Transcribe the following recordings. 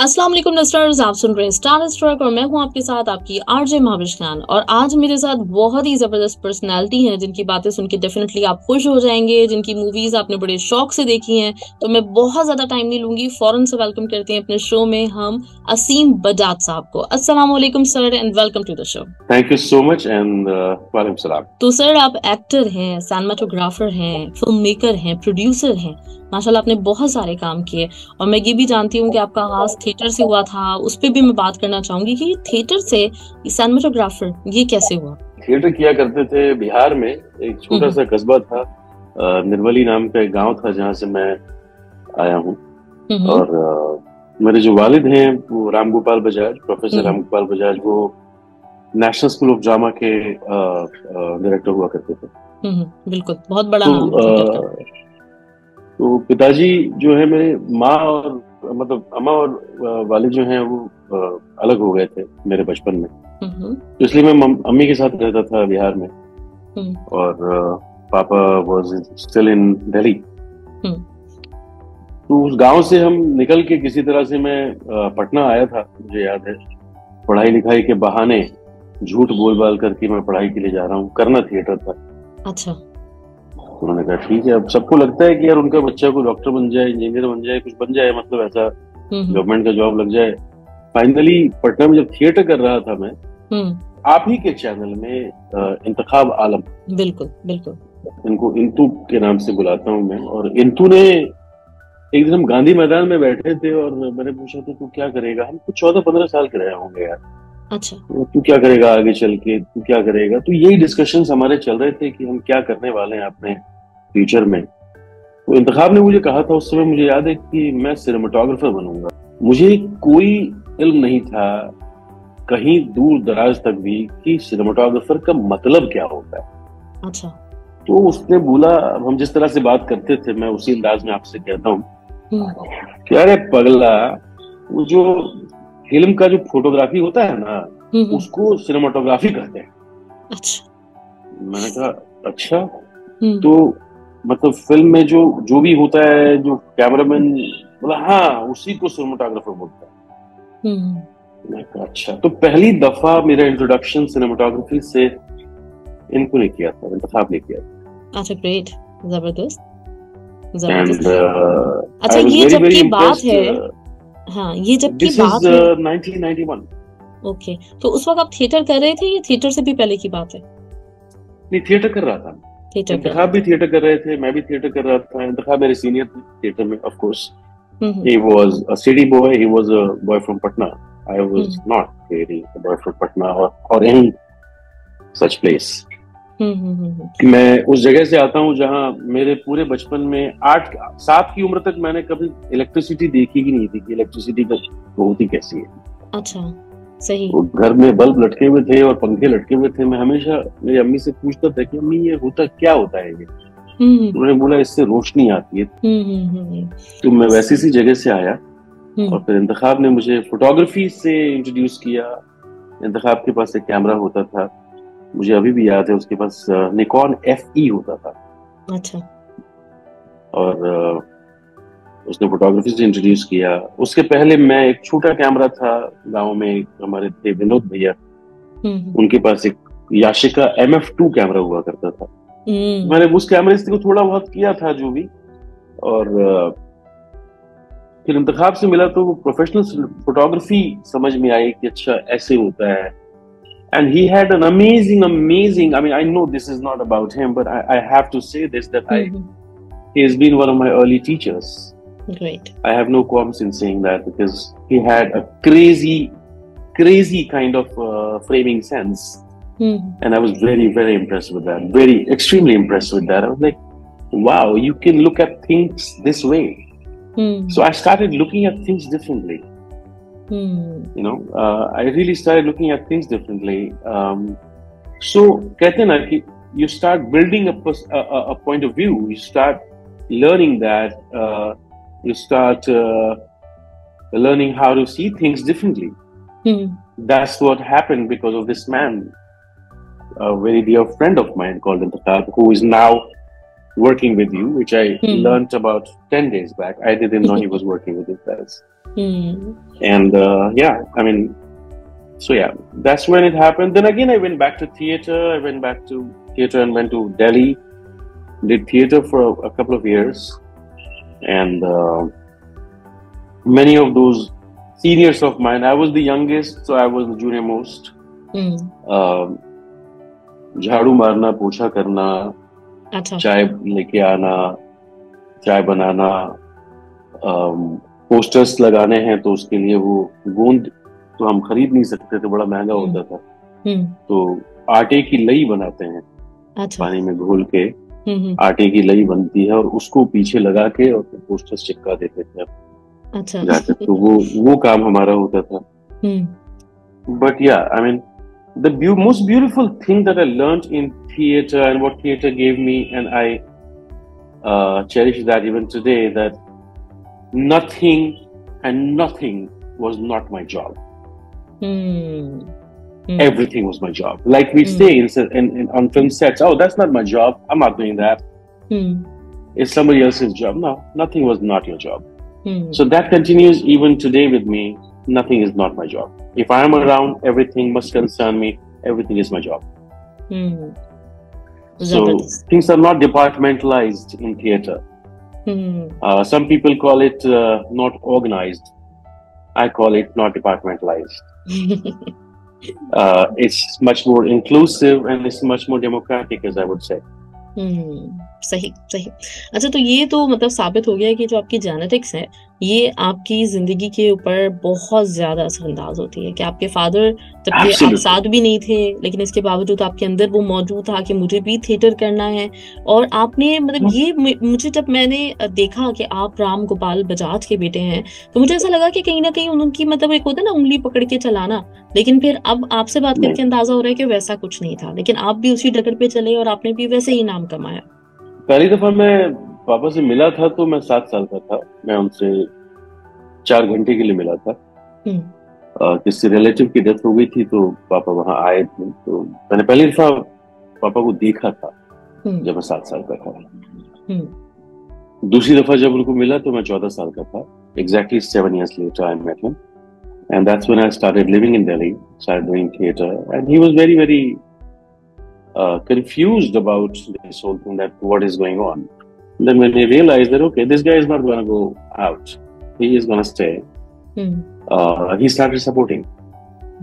अस्सलाम वालेकुम लिस्टनर्स, आप सुन रहे हैं स्टार स्ट्रक और मैं हूं आपके साथ आपकी आरजे महाविश खान। और आज मेरे साथ बहुत ही जबरदस्त पर्सनालिटी हैं जिनकी बातें सुन के डेफिनेटली आप खुश हो जाएंगे, जिनकी मूवीज आपने बड़े शौक से देखी हैं। तो मैं बहुत ज्यादा टाइम नहीं लूंगी, फौरन से वेलकम करते हैं अपने शो में हम असीम बजाज साहब को। अस्सलाम वालेकुम sir and welcome to the show. Thank you so much and वालेकुम सलाम। तो सर, आप एक्टर हैं, सिनेमाटोग्राफर हैं, फिल्म मेकर हैं, प्रोड्यूसर हैं। माशाल्लाह आपने बहुत सारे काम किए और मैं ये भी जानती हूँ कि आपका आगाज थिएटर से हुआ था। उस पर भी मैं बात करना चाहूंगी कि थिएटर से सिनेमाटोग्राफर ये कैसे हुआ। थिएटर किया करते थे बिहार में, एक छोटा सा कस्बा था, निर्वली नाम का एक गांव था जहाँ से मैं आया हूँ। और मेरे जो वालिद हैं वो रामगोपाल बजाज, प्रोफेसर रामगोपाल बजाज, वो नेशनल स्कूल ऑफ ड्रामा के डायरेक्टर हुआ करते थे। बिल्कुल, बहुत बड़ा नाम है थिएटर का। तो पिताजी जो है मेरे, माँ और मतलब अम्मा और वालिद जो हैं वो अलग हो गए थे मेरे बचपन में। तो इसलिए मैं अम्मी के साथ रहता था बिहार में और पापा वाज स्टिल इन दिल्ली। तो उस गांव से हम निकल के किसी तरह से मैं पटना आया था, मुझे याद है। पढ़ाई लिखाई के बहाने झूठ बोल बाल करके मैं पढ़ाई के लिए जा रहा हूँ, करना थिएटर था। अच्छा। उन्होंने कहा ठीक है। अब सबको लगता है कि यार उनका बच्चा को डॉक्टर बन जाए, इंजीनियर बन जाए, कुछ बन जाए, मतलब ऐसा गवर्नमेंट का जॉब लग जाए। फाइनली पटना में जब थिएटर कर रहा था मैं, आप ही के चैनल में इंतखाब आलम, बिल्कुल बिल्कुल, इनको इंतू के नाम से बुलाता हूँ मैं। और इंतू ने एक दिन हम गांधी मैदान में बैठे थे और मैंने पूछा था तू क्या करेगा। हम कुछ 14-15 साल के रहे होंगे यार। अच्छा। तू क्या करेगा आगे चल के, तू क्या करेगा। तो यही डिस्कशंस हमारे चल रहे थे कि हम क्या करने वाले हैं अपने फ्यूचर में। तो इंतखाब ने मुझे कहा था उस समय, मुझे याद है, कि मैं सिनेमाटोग्राफर बनूंगा। मुझे कोई इल्म नहीं था कहीं दूर दराज तक भी कि सिनेमाटोग्राफर का मतलब क्या होता है। अच्छा। तो उसने बोला, हम जिस तरह से बात करते थे मैं उसी अंदाज में आपसे कहता हूँ कि अरे पगला, वो जो फिल्म का जो फोटोग्राफी होता है ना, उसको सिनेमाटोग्राफी कहते हैं। अच्छा। मैंने कहा अच्छा, तो मतलब फिल्म में जो भी होता है, जो कैमरामैन, बोला हाँ उसी को सिनेमाटोग्राफर बोलता है। मैंने कहा अच्छा। तो पहली दफा मेरा इंट्रोडक्शन सिनेमाटोग्राफी से इनको ने किया था, इंतखाब ने किया था। अच्छा, ग्रेट, जबरदस्त। अच्छा, ये जब की बात है, हाँ ये जब की बात है 1991। ओके, तो उस वक्त आप थिएटर कर रहे थे या थिएटर से भी पहले की बात है? नहीं, थिएटर कर रहा था। इंतखाब भी थिएटर कर रहे थे, मैं भी थिएटर कर रहा था। इंतखाब मेरे सीनियर थे थिएटर में, of course. He was a city boy, he was a boy from Patna. I was not really a boy from Patna or any such place. मैं उस जगह से आता हूँ जहाँ मेरे पूरे बचपन में 8-7 की उम्र तक मैंने कभी इलेक्ट्रिसिटी देखी ही नहीं थी कि इलेक्ट्रिसिटी का होती कैसी है। अच्छा, सही। तो घर में बल्ब लटके हुए थे और पंखे लटके हुए थे। मैं हमेशा मेरी अम्मी से पूछता था कि अम्मी ये होता क्या होता है ये। उन्होंने बोला इससे रोशनी आती है। तो मैं वैसी सी जगह से आया और फिर इंतखाब ने मुझे फोटोग्राफी से इंट्रोड्यूस किया। इंतखाब के पास एक कैमरा होता था, मुझे अभी भी याद है, उसके पास निकॉन FE होता था। अच्छा। और उसने फोटोग्राफी से इंट्रोड्यूस किया। उसके पहले मैं एक छोटा कैमरा था गांव में, हमारे थे विनोद भैया, उनके पास एक याशिका MF2 कैमरा हुआ करता था। मैंने उस कैमरे से थोड़ा बहुत किया था जो भी। और फिर इंतखाब से मिला तो वो प्रोफेशनल फोटोग्राफी समझ में आई कि अच्छा ऐसे होता है। And he had an amazing, I mean, I know this is not about him, but I have to say this, that he has been one of my early teachers. Great. I have no qualms in saying that because he had a crazy kind of framing sense. And I was very, very impressed with that. Extremely impressed with that. I was like, wow, you can look at things this way. So I started looking at things differently. You know, I really started looking at things differently. So, कहते हैं ना कि you start building a point of view. You start learning that. You start learning how to see things differently. That's what happened because of this man, a very dear friend of mine called Intikhab, who is now working with you, which I learned about 10 days back. I didn't know he was working with you guys. And yeah, I mean, so yeah, that's when it happened. Then again, I went back to theater. I went back to theater and went to Delhi. Did theater for a couple of years, and many of those seniors of mine, I was the youngest, so I was the junior most. झाड़ू मारना, पोछा करना, चाय लेके आना, चाय बनाना, posters लगाने हैं तो उसके लिए वो गोंद तो हम खरीद नहीं सकते थे, बड़ा महंगा होता था, तो आटे की लई बनाते हैं, पानी में घोल के आटे की लई बनती है और उसको पीछे लगा के और पोस्टर्स चिपका देते थे जाकर, तो वो काम हमारा होता था. बट या, I mean, the most beautiful thing that I learned in theater and what theater gave me, and I cherish that even today, that nothing was not my job. Everything was my job. Like we say in on film sets, oh, that's not my job, I'm not doing that. It's somebody else's job. No, nothing was not your job. So that continues even today with me. Nothing is not my job. If I am around, everything must concern me. Everything is my job. So things are not departmentalized in theater. Some people call it not organized. I call it not departmentalized. It's much more inclusive and it's much more democratic, as I would say. सही सही. अच्छा, तो ये तो मतलब साबित हो गया कि जो आपकी जेनेटिक्स है ये आपकी जिंदगी के ऊपर बहुत ज्यादा असरअंदाज होती है, कि आपके फादर जबकि आप साथ भी नहीं थे लेकिन इसके बावजूद आपके अंदर वो मौजूद था कि मुझे भी थिएटर करना है. और आपने मतलब ये मुझे जब मैंने देखा कि आप राम गोपाल बजाज के बेटे हैं तो मुझे ऐसा लगा कि कहीं ना कहीं उनकी मतलब एक होता है ना उंगली पकड़ के चलाना, लेकिन फिर अब आपसे बात करके अंदाजा हो रहा है कि वैसा कुछ नहीं था, लेकिन आप भी उसी डगर पे चले और आपने भी वैसे ही नाम कमाया. पहली दफा मैं पापा से मिला था तो मैं 7 साल का था. मैं उनसे 4 घंटे के लिए मिला था. किसी रिलेटिव की डेथ हो गई थी तो पापा वहां आए थे, तो मैंने पहली दफा पापा को देखा था जब मैं 7 साल का था. दूसरी दफा जब उनको मिला तो मैं 14 साल का था. Exactly 7 years later I met him, and that's when I started living in Delhi, started doing theater, and he was very, very confused about this whole thing, that what is going on. And then when he realized that, okay, this guy is not going to go out, he is going to stay, he started supporting.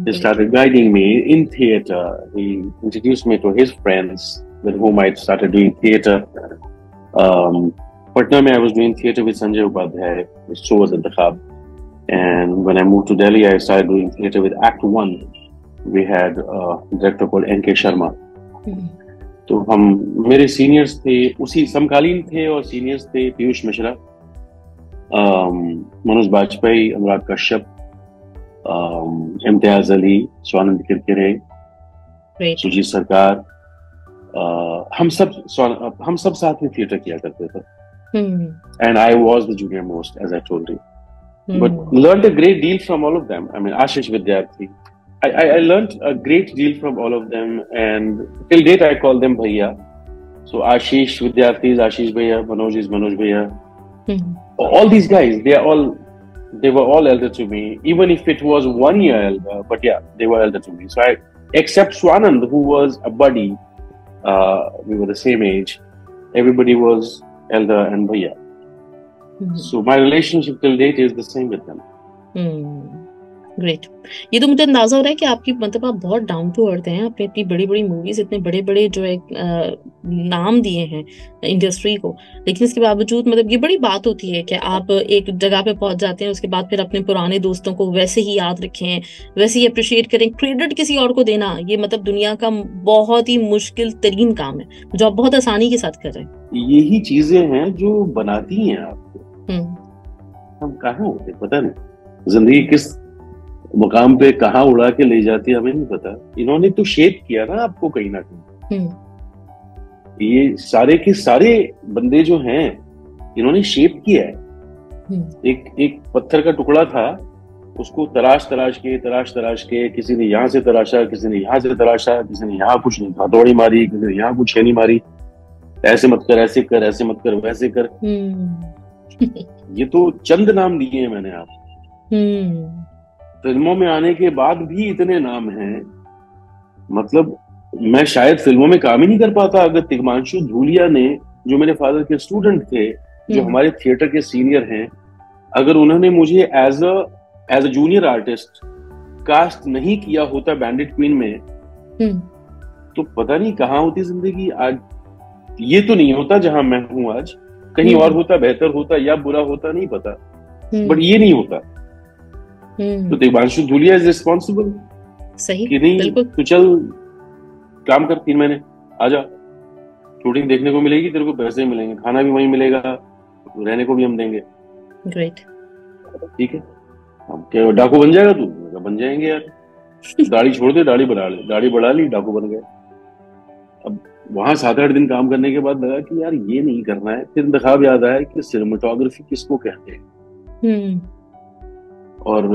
He started guiding me in theater. He introduced me to his friends with whom I started doing theater. Patna mein I was doing theater with Sanjay Upadhyay, which show was Intikhab. And when I moved to Delhi, I started doing theater with Act 1. We had a director called N.K. Sharma. तो हम, मेरे seniors थे, उसी समकालीन थे और seniors थे पीयूष मिश्रा, मनोज बाजपेयी, अनुराग कश्यप, इम्तियाज अली, स्वानंद किरकिरे, सुजीत सरकार. हम सब साथ में थिएटर किया करते थे. And I was the junior most, as I told you, but learned a great deal from all of them. I mean, Ashish Vidyarthi, I learned a great deal from all of them, and till date I call them Bhaiya. So Ashish Vidyarthi is Ashish Bhaiya, Manoj is Manoj Bhaiya. All these guys, they were all elder to me, even if it was 1 year elder, but yeah, they were elder to me. So except Swanand, who was a buddy, we were the same age, everybody was elder and Bhaiya. So my relationship till date is the same with them. Great. ये तो मुझे अंदाजा हो रहा है कि आपकी मतलब आप बहुत डाउन टू अर्थ हैं. आपने इतनी बड़ी बड़ी मूवीज, इतने बड़े बड़े जो है नाम दिए हैं इंडस्ट्री को, लेकिन इसके बावजूद मतलब ये बड़ी बात होती है कि आप एक जगह पे पहुंच जाते हैं, उसके बाद फिर अपने पुराने दोस्तों को वैसे ही याद रखें, वैसे ही अप्रिशिएट करें. क्रेडिट किसी और को देना ये मतलब दुनिया का बहुत ही मुश्किल तरीन काम है जो आप बहुत आसानी के साथ कर रहे हैं. यही चीजें हैं जो बनाती हैं आपको. हम कहाँ होते पता नहीं, जिंदगी किस मुकाम पे कहाँ उड़ा के ले जाती है हमें नहीं पता. इन्होंने तो शेप किया ना आपको कहीं ना कहीं. ये सारे के सारे बंदे जो हैं इन्होंने शेप किया है. एक पत्थर का टुकड़ा था, उसको तराश तराश के किसी ने यहाँ से तराशा, किसी ने यहाँ से तराशा, किसी ने यहाँ कुछ नहीं, हथौड़ी मारी, किसी ने यहाँ कुछ नहीं मारी, ऐसे मत कर, ऐसे कर, ऐसे मत कर, वैसे कर. ये तो चंद नाम दिए हैं मैंने आप. फिल्मों में आने के बाद भी इतने नाम हैं, मतलब मैं शायद फिल्मों में काम ही नहीं कर पाता अगर तिग्मांशु धूलिया ने, जो मेरे फादर के स्टूडेंट थे, जो हमारे थिएटर के सीनियर हैं, अगर उन्होंने मुझे as a junior artist cast नहीं किया होता बैंडिट क्वीन में, तो पता नहीं कहाँ होती जिंदगी आज। ये तो नहीं होता जहां मैं हूं आज, कहीं और होता, बेहतर होता या बुरा होता, नहीं पता, बट ये नहीं होता। तो देवांशु धूलिया इज रिस्पॉन्सिबल। सही कि नहीं, तो चल काम कर, 3 महीने आजा, शूटिंग देखने को मिलेगी, तेरे को पैसे मिलेंगे, खाना भी वहीं मिलेगा, रहने को भी हम देंगे। ग्रेट, ठीक है, अब क्या डाकू बन जाएगा तू? बन जाएंगे यार, दाढ़ी छोड़ दे, दाढ़ी बढ़ा ले, दाढ़ी बढ़ा ली, डाकू बन गए। अब वहां 7-8 दिन काम करने के बाद लगा कि यार ये नहीं करना है। फिर इंतखाब याद आया कि सिनेमेटोग्राफी किसको कहते हैं, और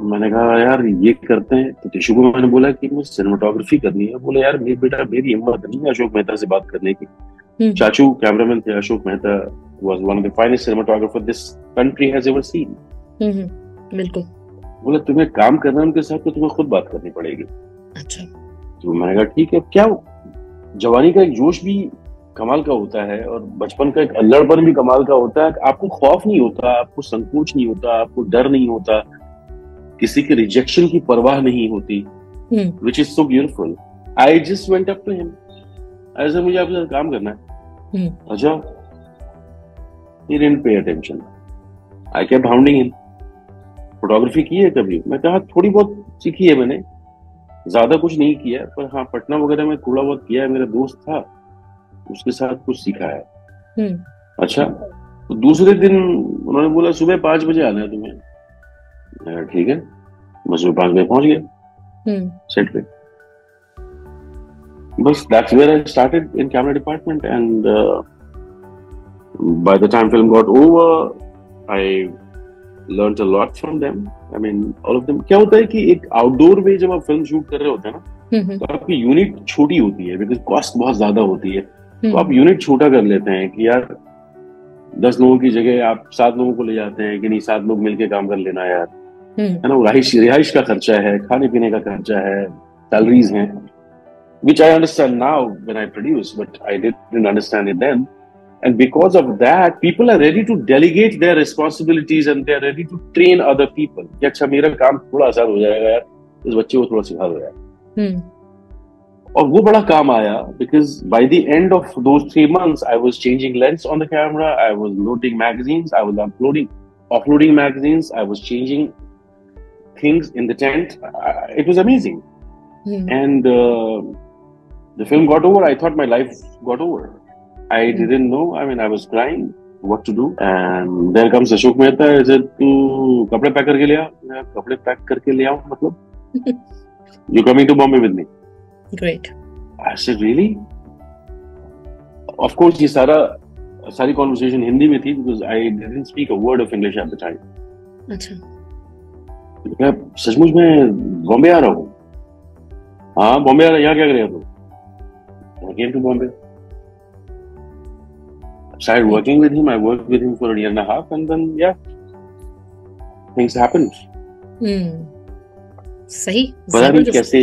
मैंने कहा यार ये करते हैं। तो टिशु को मैंने बोला कि मुझे सिनेमेटोग्राफी करनी है। बोले यार मेरी बेटा, मेरी हिम्मत नहीं है अशोक मेहता से बात करने की। चाचू कैमरामैन थे, Ashok Mehta was one of the finest cinematographer this country has ever seen। बिल्कुल। बोला तुम्हें काम करना है उनके साथ तो तुम्हें खुद बात करनी पड़ेगी। अच्छा। तो मैंने कहा ठीक है। क्या जवानी का एक जोश भी कमाल का होता है, और बचपन का एक अल्लड़पन भी कमाल का होता है। आपको खौफ नहीं होता, आपको संकोच नहीं होता, आपको डर नहीं होता, किसी के रिजेक्शन की परवाह नहीं होती, which is so beautiful। I just went up to him, ऐसा मुझे आपके साथ काम करना है। अच्छा, he didn't pay attention। I kept hounding him। Photography की है कभी? मैं कहा थोड़ी बहुत सीखी है मैंने, ज्यादा कुछ नहीं किया, पर हाँ पटना वगैरह में थोड़ा बहुत किया है, मेरा दोस्त था उसके साथ कुछ सीखा है। अच्छा, तो दूसरे दिन उन्होंने बोला सुबह 5 बजे आना है तुम्हें। ठीक है, मैं सुबह 5 बजे पहुंच गया सेट पे। बस that's where I started in camera department, and by the time film got over I learned a lot from them। I mean all of them। क्या होता है कि एक आउटडोर में जब आप फिल्म शूट कर रहे होते हैं ना, तो आपकी यूनिट छोटी होती है, बिकॉज कॉस्ट बहुत ज्यादा होती है। तो आप यूनिट छोटा कर लेते हैं कि यार 10 लोगों की जगह आप 7 लोगों को ले जाते हैं कि नहीं 7 लोग मिलके काम कर लेना यार, है ना। रिहाइश का खर्चा है, खाने पीने का खर्चा है, सैलरीज हैं, which I understand now when I produce, but I didn't understand it then। And because of that, people are ready to delegate their responsibilities and they are ready to train other people। कि अच्छा मेरा काम थोड़ा आसान हो जाएगा यार, इस बच्चे को थोड़ा सिखा दो यार। और वो बड़ा काम आया, because by the end of those 3 months I was changing lens on the camera, I was loading magazines, I was offloading magazines, I was changing things in the tent। It was amazing। And the film got over। I thought my life got over। I didn't know। I mean I was crying what to do, and there comes Ashok Mehta। I said तू कपड़े pack करके ले आ। मैं कपड़े pack करके ले आऊं मतलब? You coming to Bombay with me? Great। I said really? Of course ये सारी conversation हिंदी में थी, because I didn't speak a word of English at the time। अच्छा। मैं सचमुच में बॉम्बे आ रहा हूँ। हाँ बॉम्बे आ रहा है, यहाँ क्या करेगा तू? I came to Bombay। I started working with him। I worked with him for a year and a half, and then yeah, things happened। सही। पता नहीं कैसे,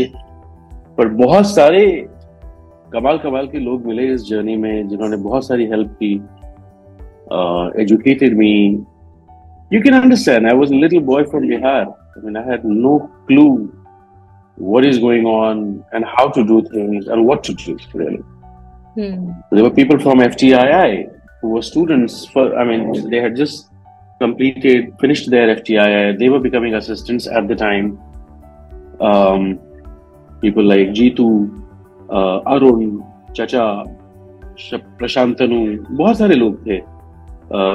पर बहुत सारे कमाल के लोग मिले इस जर्नी में, जिन्होंने बहुत सारी हेल्प की, educated me। You can understand, I was a little boy from Bihar। I mean I had no clue what is going on and how to do things and what to do really। There were people from FTII who were students I mean they had just finished their FTII, they were becoming assistants at the time। People like Jeetu, Arun, Chacha, Prashantanu, बहुत सारे लोग थे।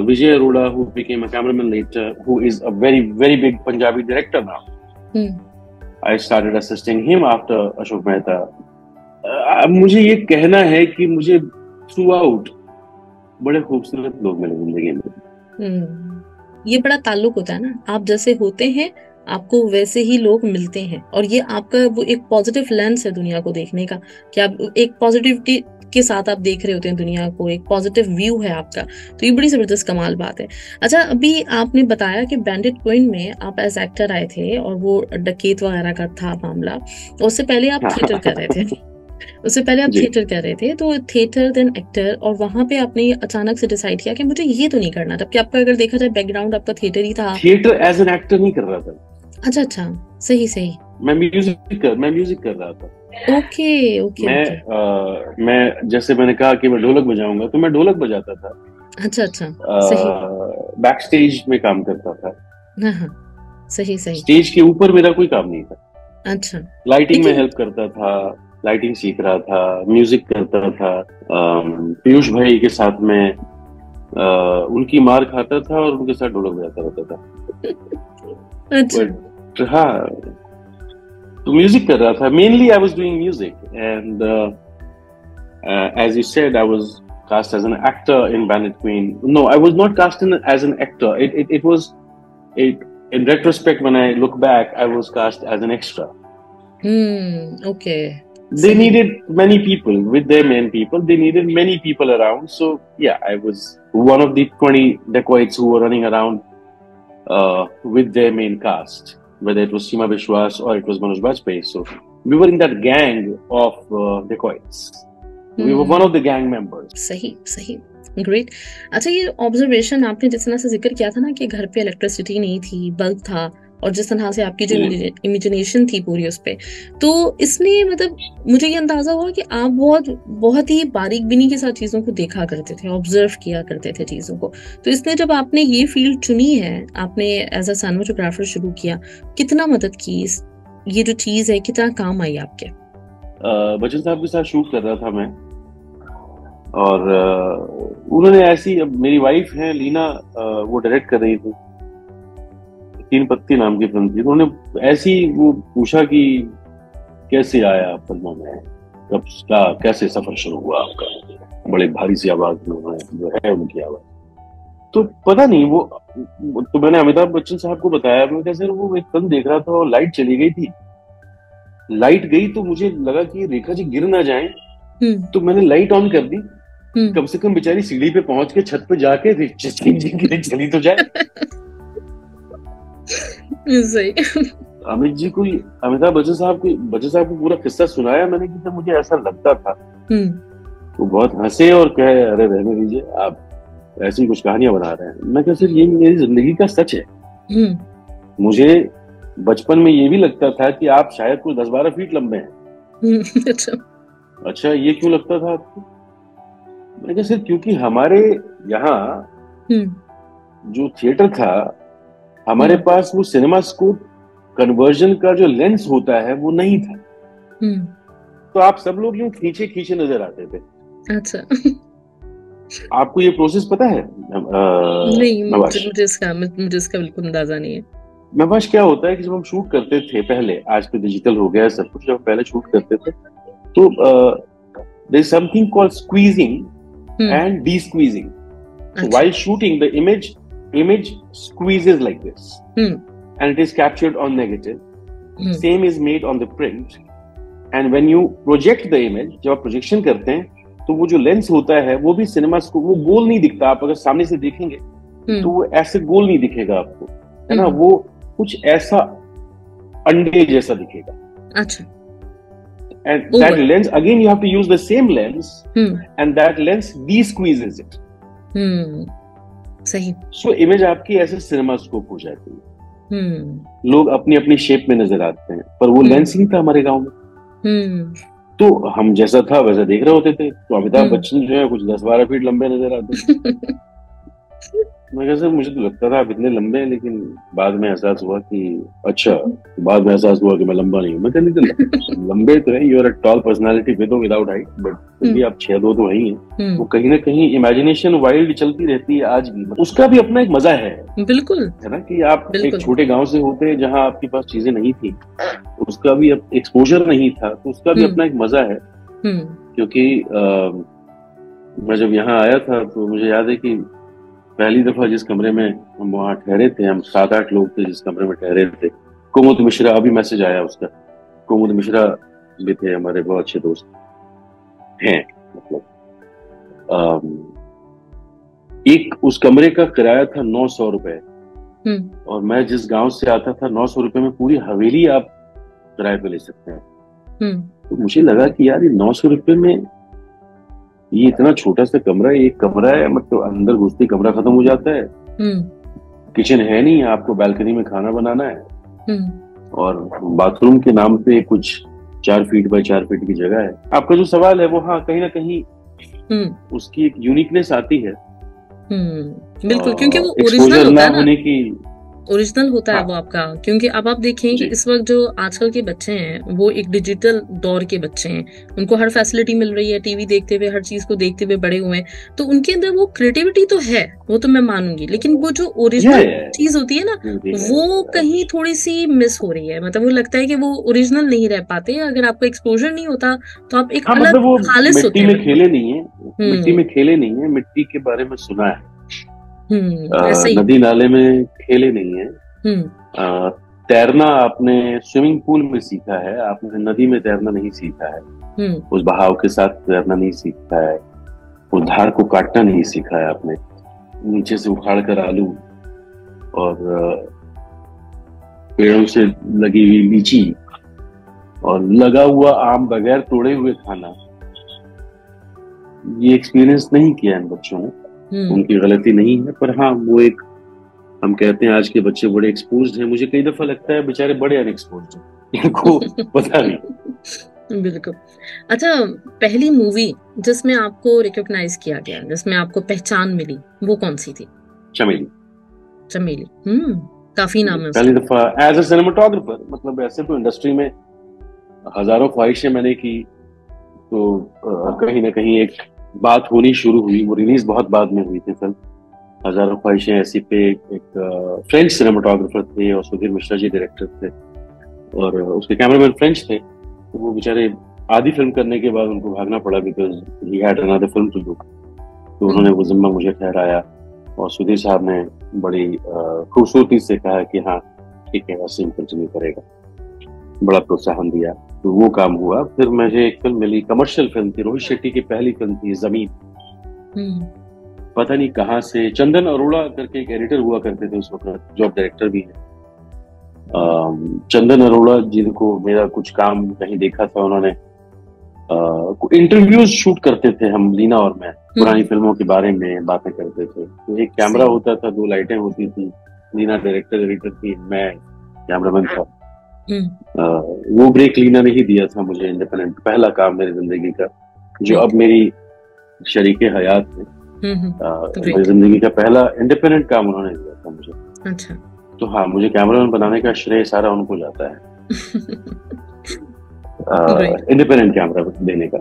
Vijay Arora, who became a cameraman later, who is a very very big Punjabi director now। I started assisting him after Ashok Mehta। मुझे ये कहना है कि मुझे थ्रू आउट बड़े खूबसूरत लोग मिले जिंदगी में। ये बड़ा ताल्लुक होता है ना, आप जैसे होते हैं आपको वैसे ही लोग मिलते हैं, और ये आपका वो एक पॉजिटिव लेंस है दुनिया को देखने का, कि आप एक पॉजिटिविटी के साथ आप देख रहे होते हैं दुनिया को, एक पॉजिटिव व्यू है आपका, तो ये बड़ी जबरदस्त कमाल बात है। अच्छा, अभी आपने बताया कि बैंडिट क्वीन में आप एज एक्टर आए थे और वो डकैत वगैरह का था मामला, उससे पहले आप थिएटर कर रहे थे। उससे पहले आप थिएटर कर रहे थे, तो थिएटर देन एक्टर, और वहां पे आपने अचानक से डिसाइड किया कि मुझे ये तो नहीं करना, जबकि आपका अगर देखा जाए बैकग्राउंड आपका थिएटर ही था। थिएटर एज एन एक्टर नहीं कर रहा था। अच्छा अच्छा, सही सही। मैं म्यूजिक कर रहा था। Okay okay. मैं जैसे मैंने कहा कि मैं ढोलक बजाऊंगा, तो मैं ढोलक बजाता था। अच्छा अच्छा, सही। बैक स्टेज में काम करता था। हाँ हाँ, सही सही। स्टेज के ऊपर मेरा कोई काम नहीं था। अच्छा, लाइटिंग में हेल्प करता था, लाइटिंग सीख रहा था, म्यूजिक करता था। पीयूष भाई के साथ में उनकी मार खाता था और उनके साथ ढोलक बजाता रहता था। अच्छा। हाँ, तो म्यूजिक कर रहा था। Mainly I was doing music, and as you said, I was cast as an actor in Bandit Queen. No, I was not cast as an actor. It was, in retrospect, when I look back, I was cast as an extra. Okay. They needed many people with their main people. They needed many people around. So yeah, I was one of the 20 dacoits who were running around with their main cast, whether it was Seema Bishwas or it was Manoj Bajpayee. So we were in that gang of dacoits. We were one of the gang members. सही सही, great. अच्छा, ये observation आपने जिस तरह से जिक्र किया था ना कि घर पे इलेक्ट्रिसिटी नहीं थी, बल्ब था, और जिस तरह से आपकी जो इमेजिनेशन थी पूरी उस पे, तो इसने मतलब मुझे ये अंदाजा हुआ कि आप बहुत ही बारीक बिनी के साथ चीजों को देखा करते थे, ऑब्जर्व किया करते थे चीजों को। तो इसने जब आपने ये फील्ड चुनी है, आपने एज अ सिनेमेटोग्राफर शुरू किया, कितना मदद की ये जो चीज है, कितना काम आई आपके? बच्चन साहब के साथ शूट कर रहा था मैं, और उन्होंने ऐसी, अब मेरी वाइफ है लीना, वो डायरेक्ट कर रही थी, तीन पत्ती नाम की फिल्म थी। उन्होंने ऐसी वो पूछा कि कैसे आया फिल्मों में, कब का कैसे सफर शुरू हुआ आपका, बड़े भारी सी आवाज में जो है उनकी आवाज, तो पता नहीं वो, तो मैंने अमिताभ बच्चन साहब को बताया। मैं कैसे, वो एक फिल्म देख रहा था और लाइट चली गई थी, लाइट गई तो मुझे लगा कि रेखा जी गिर ना जाए, तो मैंने लाइट ऑन कर दी, कम से कम बेचारी सीढ़ी पे पहुंच के छत पे जाके चली तो जाए। सही। अमित जी को, अमिताभ बच्चन साहब को पूरा किस्सा सुनाया मैंने कि जब मुझे ऐसा लगता था, तो बहुत हंसे और कहे, अरे रहने दीजिए, आप ऐसी कुछ कहानियां बना रहे हैं। मैं कहा, सिर्फ ये मेरी जिंदगी का सच है। मुझे बचपन में ये भी लगता था कि आप शायद कुछ 10-12 फीट लंबे हैं। अच्छा, ये क्यों लगता था आपको? मैंने कहा, सिर्फ क्योंकि हमारे यहाँ जो थिएटर था, हमारे पास वो सिनेमा स्कोप कन्वर्जन का जो लेंस होता है वो नहीं था, तो आप सब लोग यूं खींचे नजर आते थे। अच्छा। आपको ये प्रोसेस पता है? नहीं, मुझे इसका बिल्कुल अंदाजा नहीं है। महवाश, क्या होता है कि जब हम शूट करते थे पहले, आज तो डिजिटल हो गया है सब कुछ, जब पहले शूट करते थे तो there is something called squeezing and de-squeezing. So while shooting, the image squeezes like this, and it is captured on negative. Same is made on the print, and when you project the image, जब आप projection करते हैं तो वो जो lens होता है वो भी सिनेमा को, वो गोल नहीं दिखता। आप अगर सामने से देखेंगे तो वो ऐसे गोल नहीं दिखेगा आपको, है ना, वो कुछ ऐसा अंडे जैसा दिखेगा। अच्छा। And that lens, again, you have to use the same lens, and that lens de-squeezes it. सही। So image आपकी ऐसे सिनेमा स्कोप हो जाती है। लोग अपनी अपनी शेप में नजर आते हैं, पर वो लेंस ही था हमारे गांव में। तो हम जैसा था वैसा देख रहे होते थे। तो अमिताभ बच्चन जो है कुछ 10-12 फीट लंबे नजर आते। मैं कैसे, मुझे तो लगता था आप इतने लंबे हैं, लेकिन बाद में एहसास हुआ कि अच्छा, बाद में एहसास हुआ कि मैं लंबा नहीं हूँ। मैं कहने लंबे तो है, you are a tall personality with और विदाउट हाइट, बट फिर भी आप 6'2" तो वही हैं। वो कहीं ना कहीं इमेजिनेशन वाइल्ड चलती रहती है आज भी, उसका भी अपना एक मजा है। बिल्कुल, है ना, कि आप एक छोटे गाँव से होते हैं जहाँ आपके पास चीजें नहीं थी, उसका भी एक्सपोजर नहीं था, तो उसका भी अपना एक मजा है। क्योंकि मैं जब यहाँ आया था तो मुझे याद है कि पहली दफा जिस कमरे में हम वहाँ ठहरे थे, हम 7-8 लोग थे जिस कमरे में ठहरे थे, कुमुद मिश्रा, अभी मैसेज आया उसका, कुमुद मिश्रा भी थे, हमारे बहुत अच्छे दोस्त हैं। मतलब एक उस कमरे का किराया था 900 रुपए, और मैं जिस गांव से आता था 900 रुपए में पूरी हवेली आप किराए पे ले सकते हैं। तो मुझे लगा कि यार ये 900 रुपए में ये इतना छोटा सा कमरा, एक कमरा है, मतलब अंदर घुसते कमरा खत्म हो जाता है, किचन है नहीं, आपको बालकनी में खाना बनाना है, और बाथरूम के नाम पे कुछ 4 फीट बाय 4 फीट की जगह है। आपका जो सवाल है वो हाँ कहीं ना कहीं उसकी एक यूनिकनेस आती है। बिल्कुल, क्योंकि वो ओरिजिनल होता है ना, होने की ओरिजिनल होता है वो आपका। क्योंकि अब आप देखें कि इस वक्त जो आजकल के बच्चे हैं वो एक डिजिटल दौर के बच्चे हैं, उनको हर फैसिलिटी मिल रही है, टीवी देखते हुए हर चीज को देखते हुए बड़े हुए हैं, तो उनके अंदर वो क्रिएटिविटी तो है, वो तो मैं मानूंगी, लेकिन वो जो ओरिजिनल चीज होती है ना वो कहीं थोड़ी सी मिस हो रही है। मतलब वो लगता है कि वो ओरिजिनल नहीं रह पाते। अगर आपको एक्सपोजर नहीं होता तो आप एक अलग खालिस होते हैं। मिट्टी में खेले नहीं है, मिट्टी में खेले नहीं है, मिट्टी के बारे में सुना है, नदी नाले में खेले नहीं है, तैरना आपने स्विमिंग पूल में सीखा है, आपने नदी में तैरना नहीं सीखा है, उस बहाव के साथ तैरना नहीं सीखा है, उस धार को काटना नहीं सीखा है आपने, नीचे से उखाड़ कर आलू और पेड़ों से लगी हुई लीची और लगा हुआ आम बगैर तोड़े हुए खाना, ये एक्सपीरियंस नहीं किया इन बच्चों ने। उनकी गलती नहीं है, पर हाँ वो एक, हम कहते हैं आज के बच्चे बड़े एक्सपोज्ड हैं, मुझे कई दफा लगता है बेचारे बड़े अनएक्सपोज्ड हैं, इनको पता नहीं। बिल्कुल। अच्छा, पहली मूवी जिसमें आपको रिकॉग्नाइज किया गया, जिसमें आपको पहचान मिली, वो कौन सी थी? चमेली। चमेली, काफी नाम है पहली दफा एज अ सिनेमाटोग्राफर, मतलब ऐसे तो इंडस्ट्री में हजारों ख्वाहिशें मैंने की, तो कहीं ना कहीं एक बात होनी शुरू हुई। वो रिलीज बहुत बाद में हुई थी फिल्म हजारों ख्वाहिशें ऐसी पे। एक फ्रेंच सिनेमाटोग्राफर थे और सुधीर मिश्रा जी डायरेक्टर थे, और उसके कैमरामैन फ्रेंच थे। तो वो बेचारे आधी फिल्म करने के बाद उनको भागना पड़ा, because he had another film to do. तो उन्होंने वो जिम्मा मुझे ठहराया, और सुधीर साहब ने बड़ी खूबसूरती से कहा कि हाँ ठीक है, वसीम कंटिन्यू करेगा, बड़ा प्रोत्साहन दिया। तो वो काम हुआ। फिर मुझे एक फिल्म मिली, कमर्शियल फिल्म थी, रोहित शेट्टी की पहली फिल्म थी, जमीन। पता नहीं कहाँ से चंदन अरोड़ा करके एक एडिटर हुआ करते थे उस वक्त, जो अब डायरेक्टर भी है। चंदन अरोड़ा जिनको मेरा कुछ काम कहीं देखा था, उन्होंने इंटरव्यूज शूट करते थे हम, लीना और मैं, पुरानी फिल्मों के बारे में बातें करते थे। तो एक कैमरा होता था, 2 लाइटें होती थी, लीना डायरेक्टर एडिटर थी, मैं कैमरामैन था। वो ब्रेक लीना ने ही दिया था मुझे, इंडिपेंडेंट पहला काम मेरी जिंदगी का, जो अब मेरी शरीके हयात है। मेरी जिंदगी का पहला इंडिपेंडेंट काम उन्होंने दिया था मुझे। अच्छा। तो हाँ, मुझे कैमरामैन बनाने का श्रेय सारा उनको जाता है, इंडिपेंडेंट कैमरा देने का।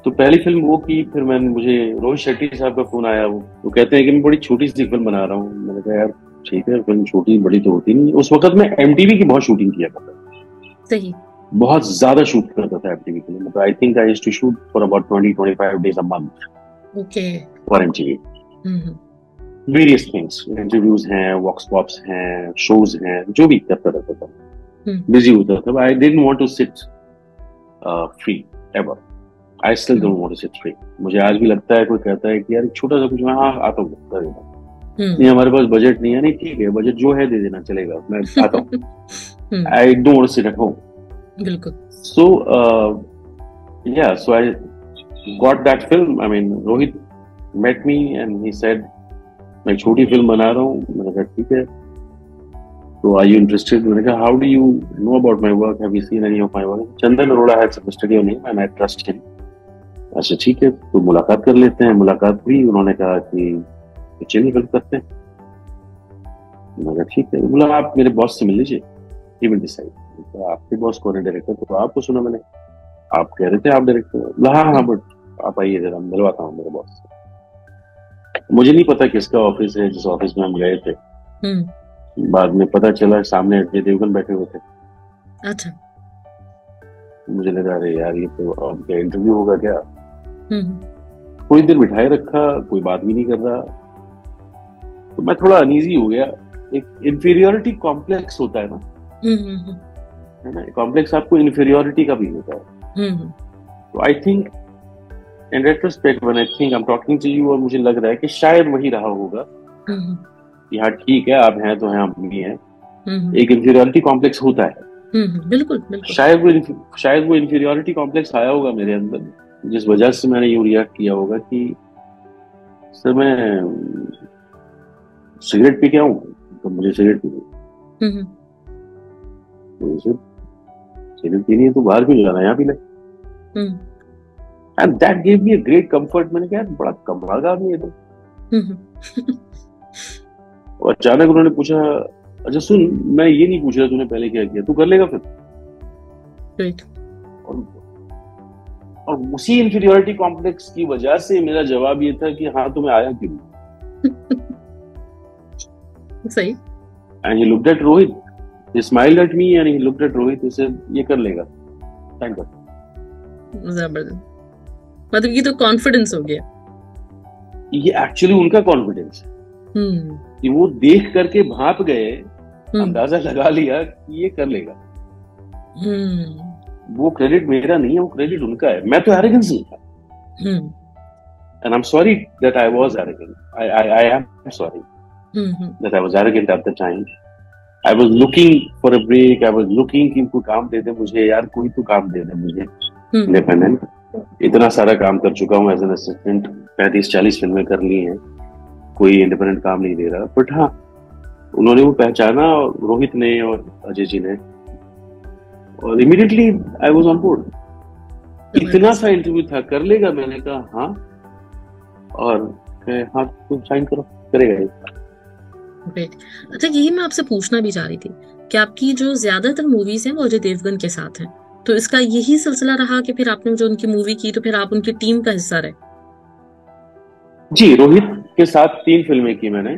तो पहली फिल्म वो की। फिर मुझे रोहित शेट्टी साहब का फोन आया, वो कहते हैं कि मैं बड़ी छोटी सी फिल्म बना रहा हूँ। मैंने कहा यार ठीक है, फिल्म छोटी बड़ी तो होती नहीं। उस वक्त मैं MTV की बहुत शूटिंग किया करता था, सही, बहुत ज्यादा शूट करता था MTV के लिए। मतलब I think I used to shoot for about 20-25 days a month फॉर MTV, वेरियस थिंग्स, इंटरव्यूज हैं, वॉक्स पॉप्स हैं, शोज हैं, जो भी करता रहता था, बिजी होता था। I didn't want to sit free ever, I still don't want to sit free. मुझे आज भी लगता है, कोई कहता है कि यार छोटा सा कुछ, मैं हाँ आता हूँ, कर देता। नहीं हमारे पास बजट नहीं है, नहीं ठीक है, बजट जो है दे देना, चलेगा, मैं आता हूँ। I don't want to sit at home. बिल्कुल। So yeah, so I got that film. I mean, Rohit met me and he said, मैं छोटी फिल्म बना रहा हूँ। मैंने कहा ठीक है, तो are you interested? मैंने कहा how do you know about my work? Have you seen any of my work? Chandan Arora had suggested your name and I trust him. अच्छा ठीक है, तो मुलाकात कर लेते हैं। मुलाकात हुई, उन्होंने कहा कि चलिए फिल्म करते हैं। मैंने कहा ठीक है। बोला आप मेरे बॉस से मिल लीजिए, he will decide। तो आपके बॉस कौन है? डायरेक्टर। तो आपको सुना मैंने, आप कह रहे थे आप डायरेक्टर। हाँ बट आप आइए जरा, मिलवाता हूँ मेरे बॉस से। मुझे नहीं पता किसका ऑफिस है, जिस ऑफिस में हम गए थे। बाद में पता चला सामने अजय देवगन बैठे हुए थे। अच्छा। मुझे लगा अरे यार ये तो अब क्या इंटरव्यू होगा क्या। थोड़ी देर बिठाए रखा, कोई बात भी नहीं कर रहा, तो मैं थोड़ा अनईजी हो गया। एक इंफीरियोरिटी कॉम्प्लेक्स होता है ना, है ना, कॉम्प्लेक्स आपको इंफीरियोरिटी का भी होता है। तो I think in retrospect when I think I am talking to you, और मुझे लग रहा है कि शायद वही रहा होगा कि हाँ ठीक है, आप हैं तो हैं, आप भी हैं। एक इंफीरियरिटी कॉम्प्लेक्स होता है। बिल्कुल बिल्कुल। शायद वो इंफीरियरिटी कॉम्प्लेक्स आया होगा मेरे अंदर, जिस वजह से मैंने यूं रिएक्ट किया होगा कि सर मैं सिगरेट पी के आऊं, तो मुझे सिगरेट पीनी, तो सिगरेट पीनी है तो बाहर क्यों जाना है, यहाँ पी ले। And that give me a great comfort. मैंने कहा बड़ा कमाल का आदमी है तो। और अचानक उन्होंने पूछा, अच्छा सुन, मैं ये नहीं पूछ रहा तूने पहले क्या किया, तू कर लेगा फिर। राइट। और उसी इंफीरियरिटी कॉम्प्लेक्स की वजह से मेरा जवाब ये था कि हाँ तुम्हें आया क्यों। सही। And he looked at Rohit, he smiled at me and he looked at Rohit, he said ये कर लेगा, थैंक यू। जबरदस्त, मतलब ये तो कॉन्फिडेंस हो गया। ये एक्चुअली उनका कॉन्फिडेंस कि वो देख करके भाप गए, अंदाजा लगा लिया कि ये कर लेगा। वो क्रेडिट मेरा नहीं है, वो क्रेडिट उनका है। मैं तो एरोगेंस नहीं था, and I'm sorry that I was arrogant. I am sorry that I was arrogant at the time. I was looking for a break. I was looking कि कोई काम दे दे मुझे, यार कोई तो काम दे दे मुझे इंडिपेंडेंट। इतना सारा काम कर चुका हूँ एज एन असिस्टेंट, 35-40 फिल्में कर ली हैं, कोई इंडिपेंडेंट काम नहीं दे रहा। बट हाँ, उन्होंने वो पहचाना, रोहित ने और अजय जी ने, और immediately I was on board. इतना सा इंटरव्यू था, कर लेगा? मैंने कहा हाँ, और हाँ तुम साइन करो, करेगा ये। अच्छा, यही मैं आपसे पूछना भी चाह रही थी कि आपकी जो ज्यादातर मूवीज हैं वो अजय देवगन के साथ हैं, तो इसका यही सिलसिला रहा कि फिर आपने जो उनकी मूवी की तो फिर आप उनकी टीम का हिस्सा रहे? जी, रोहित के साथ 3 फिल्में की मैंने।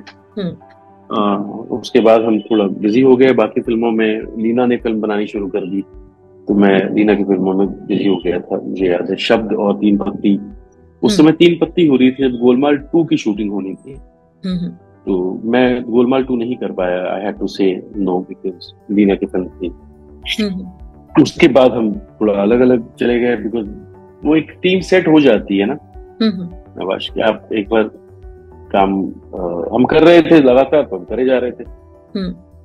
उसके बाद हम थोड़ा बिजी हो गए बाकी फिल्मों में। लीना ने फिल्म बनानी शुरू कर दी, तो मैं लीना की फिल्मों में बिजी हो गया था। मुझे याद है शब्द और 3 पत्ती, उस समय 3 पत्ती हो रही थी जब गोलमाल 2 की शूटिंग होनी थी। तो मैं गोलमाल 2 नहीं कर पाया, आई हैड टू से नो बिकॉज लीना की फिल्म थी। उसके बाद हम थोड़ा अलग अलग चले गए, बिकॉज वो एक टीम सेट हो जाती है ना। नवाज कि आप एक बार काम हम कर रहे थे लगातार, तो हम करे जा रहे थे,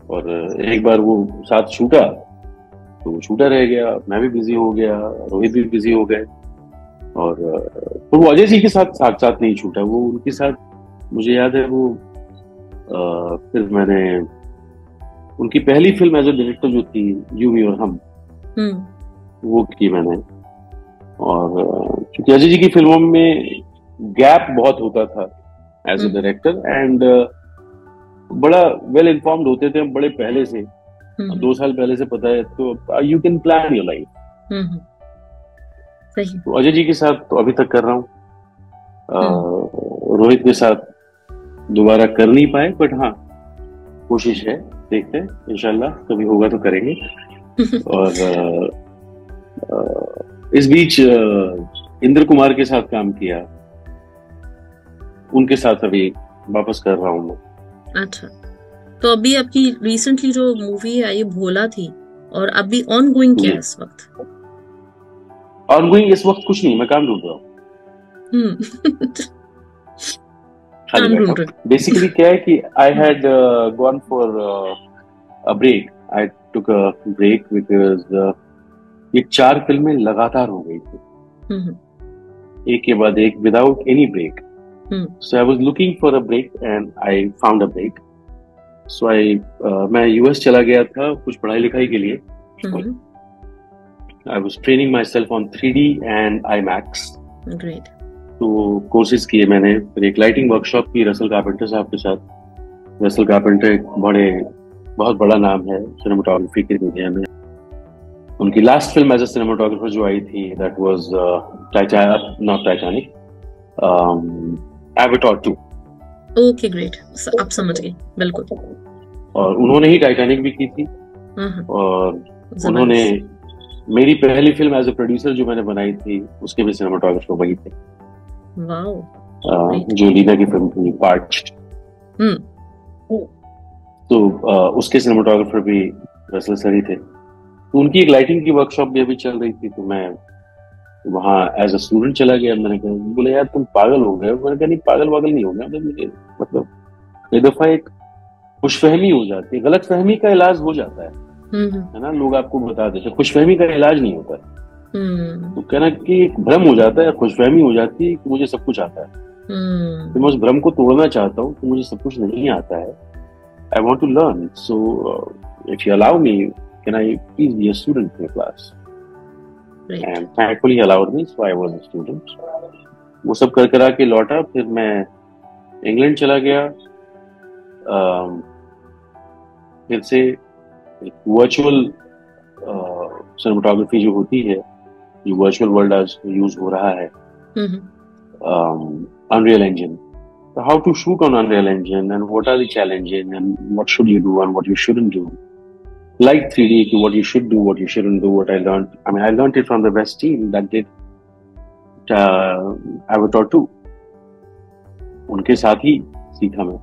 और एक बार वो साथ छूटा तो वो छूटा रह गया, मैं भी बिजी हो गया, रोहित भी बिजी हो गए। और तो वो अजय जी के साथ साथ नहीं छूटा, वो उनके साथ मुझे याद है वो फिर मैंने उनकी पहली फिल्म एज ए डायरेक्टर जो थी यू मी और हम, वो की मैंने। और क्योंकि अजय जी की फिल्मों में गैप बहुत होता था एज ए डायरेक्टर, एंड बड़ा वेल इन्फॉर्म्ड होते थे हम बड़े पहले से, 2 साल पहले से पता है, तो you can plan your life. तो अजय जी के साथ तो अभी तक कर रहा हूँ, रोहित के साथ दोबारा कर नहीं पाए, बट हाँ कोशिश है, देखते हैं इंशाल्लाह कभी होगा तो करेंगे। और इस बीच इंद्र कुमार के साथ काम किया, उनके साथ अभी वापस कर रहा हूँ मैं। अच्छा, तो अभी आपकी रिसेंटली जो मूवी है ये भोला थी, और अभी ऑन गोइंग क्या है इस वक्त? ऑन गोइंग इस वक्त कुछ नहीं, मैं काम ढूंढ रहा हूँ। बेसिकली क्या है कि I had gone for a break, I took a break because ये 4 फिल्में लगातार हो गई थी, एक के बाद एक, without any break. So I was looking for a break and I found a break. So मैं US चला गया था कुछ पढ़ाई लिखाई के लिए। I was training myself on 3D and IMAX. Great. तो कोर्सेज किए मैंने, फिर एक लाइटिंग वर्कशॉप की रसल कारपेंटर साहब के साथ। रसल कारपेंटर एक बहुत बड़ा नाम है सिनेमाटोग्राफी की दुनिया में। उनकी last film as a cinematographer जो आई थी, that was not Titanic, Avatar 2. Okay great, आप समझ गए बिल्कुल। और उन्होंने ही टाइटैनिक भी की थी, और उन्होंने मेरी पहली फिल्म एज ए प्रोड्यूसर जो मैंने बनाई थी उसके भी सिनेमाटोग्राफर वही थे। वाओ, जो लीना की फिल्म थी पार्ट, तो उसके सिनेमाटोग्राफर भी रसल सर ही थे। तो उनकी एक लाइटिंग की वर्कशॉप भी अभी चल रही थी, तो मैं वहाँ एज अ स्टूडेंट चला गया। मैंने कहा, बोले यार तुम पागल हो गए। मैंने कहा नहीं, पागल वागल नहीं हो गया, मतलब कई दफा एक खुशफहमी हो जाती है, गलत फहमी का इलाज हो जाता है ना, लोग आपको बता देते, खुशफहमी का इलाज नहीं होता है। तो कहना कि एक भ्रम हो जाता है, खुशफहमी हो जाती है कि मुझे सब कुछ आता है। तो मैं उस भ्रम को तोड़ना चाहता हूँ कि मुझे सब कुछ नहीं आता है। I want to learn, so if you allow me, can I please be a student in class? And thankfully allowed me, so I was a student. वो सब कर करा के लौटा, फिर मैं इंग्लैंड चला गया। फिर से वर्चुअल सिनेमेटोग्राफी जो होती है, जो वर्चुअल वर्ल्ड आज यूज हो रहा है, Unreal Engine. So how to shoot on Unreal Engine and what are the challenges and what should you do and what you shouldn't do. Like 3D, what you should do, what you shouldn't do, what I learned. I mean, I learned it from the best team that did Avatar 2. उनके साथ ही सीखा मैं।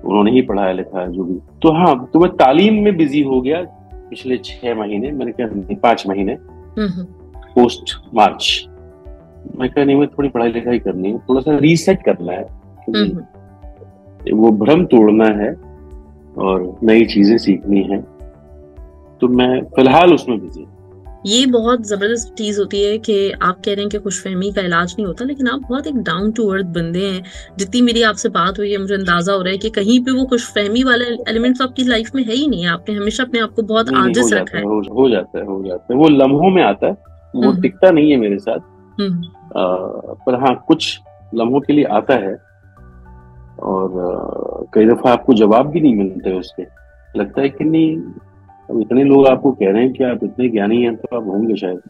उन्होंने ही पढ़ाया लिखा है जो भी। तो हाँ, तो मैं तालीम में बिजी हो गया पिछले 6 महीने, मैंने कहा 5 महीने पोस्ट मार्च। मैं कहा नहीं, मैं थोड़ी पढ़ाई लिखाई करनी है, थोड़ा सा रीसेट करना है, वो भ्रम तोड़ना है और नई चीजें सीखनी है। तो मैं फिलहाल उसमें बिजी। ये बहुत जबरदस्त चीज होती है कि आप कह रहे हैं कि खुशफहमी का इलाज नहीं होता, लेकिन आप बहुत एक डाउन टू अर्थ बंदे हैं। जितनी मेरी आपसे बात हुई है, मुझे अंदाजा हो रहा है कि कहीं पे वो खुशफहमी वाला एलिमेंट आपकी लाइफ में है ही नहीं है। आपने हमेशा अपने आप को बहुत आजिज रखा है। हो जाता है वो लम्हों में आता है, वो टिकता नहीं है मेरे साथ। पर हाँ, कुछ लम्हों के लिए आता है और कई दफा आपको जवाब भी नहीं मिलते उसके। लगता है कि नहीं, अब इतने लोग आपको कह रहे हैं कि आप इतने ज्ञानी हैं, तो आप होंगे शायद,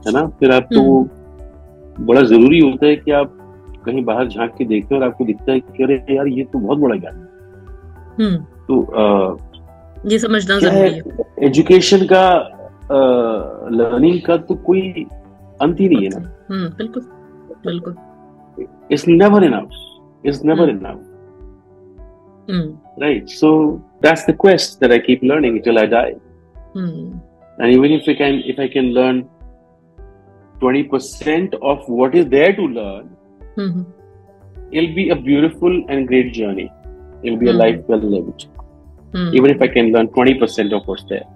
है ना। फिर आपको बड़ा जरूरी होता है कि आप कहीं बाहर झांक के देखें और आपको दिखता है कि अरे यार, ये तो बहुत बड़ा ज्ञान है। तो ये समझना जरूरी है। एजुकेशन का, लर्निंग का तो कोई अंत ही नहीं है ना। बिल्कुल बिल्कुल। It's never enough. Right, so that's the quest that I keep learning till I die. And even if I can learn 20% of what is there to learn, it'll be a beautiful and great journey. It'll be a life well lived. Even if I can learn 20% of what's there.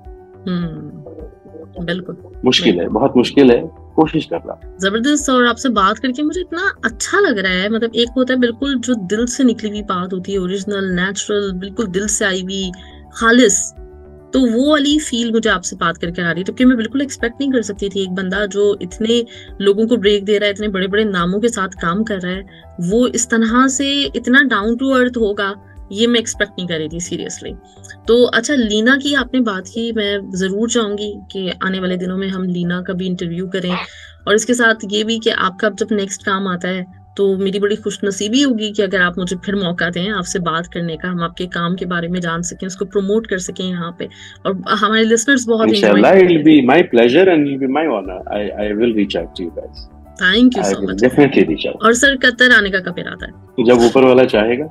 बिल्कुल मुश्किल है, बहुत मुश्किल है, कोशिश कर रहा। जबरदस्त। और आपसे बात करके मुझे इतना अच्छा लग रहा है। मतलब एक होता है बिल्कुल जो दिल से निकली हुई बात होती है, ओरिजिनल, नेचुरल, बिल्कुल दिल से आई हुई, खालिस, तो वो वाली फील मुझे आपसे बात करके आ रही है। तो मैं बिल्कुल एक्सपेक्ट नहीं कर सकती थी एक बंदा जो इतने लोगों को ब्रेक दे रहा है, इतने बड़े बड़े नामों के साथ काम कर रहा है, वो इस तरह से इतना डाउन टू अर्थ होगा, ये मैं एक्सपेक्ट नहीं कर रही थी सीरियसली। तो अच्छा, लीना की आपने बात की, मैं जरूर चाहूंगी कि आने वाले दिनों में हम लीना का भी इंटरव्यू करें, और इसके साथ ये भी कि आपका जब नेक्स्ट काम आता है तो मेरी बड़ी खुशनसीबी होगी कि अगर आप मुझे फिर मौका दें आपसे बात करने का, हम आपके काम के बारे में जान सकें, उसको प्रमोट कर सकें यहाँ पे, और हमारे लिसनर्स बहुत इंशाल्लाह it will be my pleasure and it will be my honor. I will reach out to you guys. Thank you so much. Definitely reach out. और सर, कतर आने का कब इरादा है? जब ऊपर वाला चाहेगा।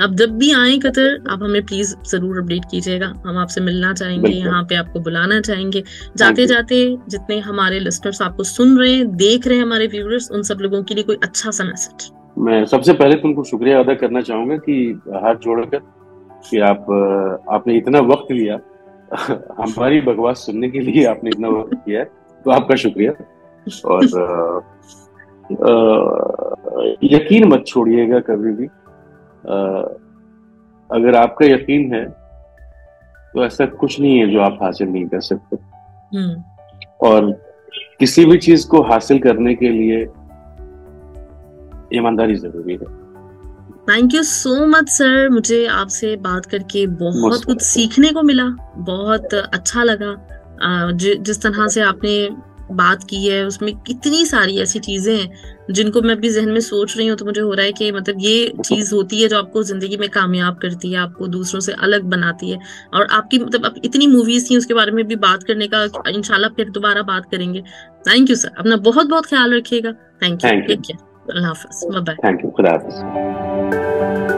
आप जब भी आए कतर, आप हमें प्लीज जरूर अपडेट कीजिएगा। हम आपसे मिलना चाहेंगे, यहाँ पे आपको बुलाना चाहेंगे। जाते जाते जितने हमारे लिस्टनर्स आपको सुन रहे हैं, देख रहे हैं, हमारे व्यूअर्स, उन सब लोगों के लिए कोई अच्छा सा मैसेज। मैं सबसे पहले तुमको शुक्रिया अदा करना चाहूंगा कि हाथ जोड़कर कि आपने इतना वक्त लिया हमारी बकवास सुनने के लिए, आपने इतना वक्त किया, तो आपका शुक्रिया। और यकीन मत छोड़िएगा कभी भी। अगर आपका यकीन है तो ऐसा कुछ नहीं है जो आप हासिल नहीं कर सकते। और किसी भी चीज को हासिल करने के लिए ईमानदारी जरूरी है। Thank you so much sir, मुझे आपसे बात करके बहुत कुछ सीखने को मिला, बहुत अच्छा लगा। जिस तरह से आपने बात की है उसमें कितनी सारी ऐसी चीजें हैं जिनको मैं अभी जहन में सोच रही हूँ, तो मुझे हो रहा है कि मतलब ये चीज होती है जो आपको जिंदगी में कामयाब करती है, आपको दूसरों से अलग बनाती है। और आपकी मतलब अब इतनी मूवीज थी, उसके बारे में भी बात करने का इंशाल्लाह फिर दोबारा बात करेंगे। थैंक यू सर, अपना बहुत बहुत ख्याल रखिएगा। थैंक यू, टेक केयर, अल्लाह हाफिज, बाय बाय। थैंक यू, खुदा हाफिज।